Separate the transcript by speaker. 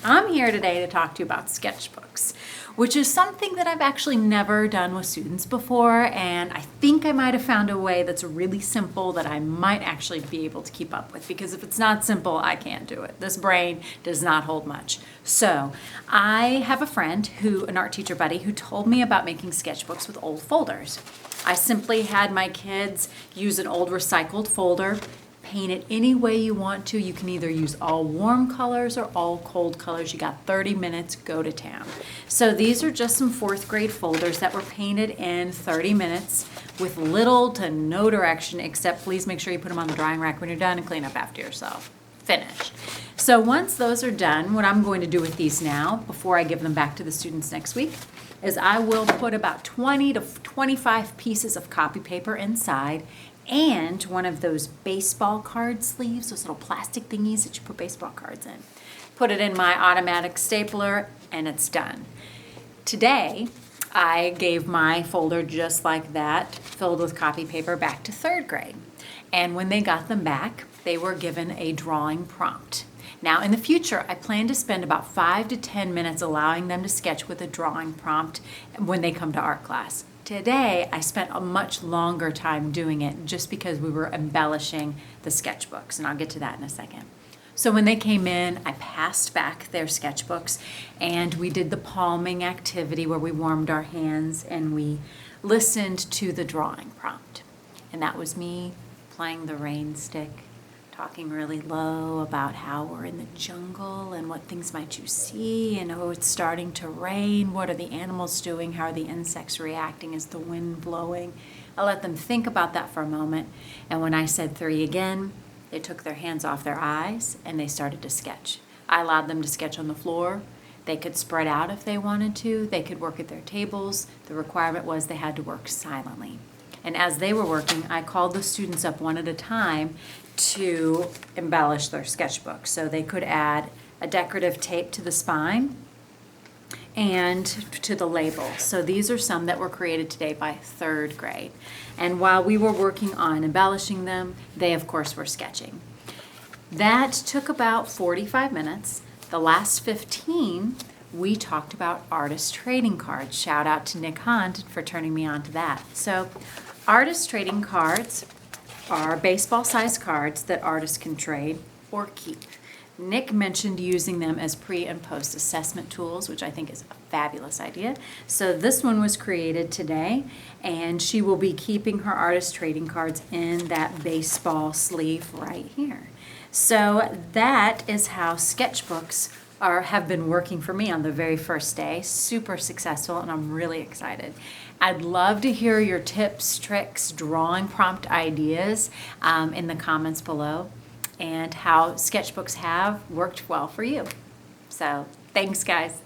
Speaker 1: I'm here today to talk to you about sketchbooks, which is something that I've actually never done with students before, and I think I might have found a way that's really simple that I might actually be able to keep up with, because if it's not simple, I can't do it. This brain does not hold much. So I have a friend an art teacher buddy, who told me about making sketchbooks with old folders. I simply had my kids use an old recycled folder, paint it any way you want to. You can either use all warm colors or all cold colors. You got 30 minutes, go to town. So these are just some 4th grade folders that were painted in 30 minutes with little to no direction, except please make sure you put them on the drying rack when you're done and clean up after yourself. Finished. So once those are done, what I'm going to do with these now, before I give them back to the students next week, is I will put about 20 to 25 pieces of copy paper inside and one of those baseball card sleeves, those little plastic thingies that you put baseball cards in. Put it in my automatic stapler and it's done. Today, I gave my folder just like that, filled with copy paper, back to 3rd grade. And when they got them back, they were given a drawing prompt. Now, in the future, I plan to spend about 5 to 10 minutes allowing them to sketch with a drawing prompt when they come to art class. Today, I spent a much longer time doing it just because we were embellishing the sketchbooks, and I'll get to that in a second. So when they came in, I passed back their sketchbooks, and we did the palming activity where we warmed our hands and we listened to the drawing prompt. And that was me playing the rain stick, talking really low about how we're in the jungle and what things might you see, and oh, it's starting to rain. What are the animals doing? How are the insects reacting? Is the wind blowing? I let them think about that for a moment, and when I said 3 again, they took their hands off their eyes and they started to sketch. I allowed them to sketch on the floor. They could spread out if they wanted to. They could work at their tables. The requirement was they had to work silently. And as they were working, I called the students up one at a time to embellish their sketchbook. So they could add a decorative tape to the spine and to the label. So these are some that were created today by 3rd grade. And while we were working on embellishing them, they of course were sketching. That took about 45 minutes. The last 15, we talked about artist trading cards. Shout out to Nick Hunt for turning me on to that. So artist trading cards are baseball-sized cards that artists can trade or keep. Nick mentioned using them as pre- and post-assessment tools, which I think is a fabulous idea. So this one was created today, and she will be keeping her artist trading cards in that baseball sleeve right here. So that is how sketchbooks have been working for me on the very first day. Super successful, and I'm really excited. I'd love to hear your tips, tricks, drawing prompt ideas in the comments below, and how sketchbooks have worked well for you. So thanks, guys.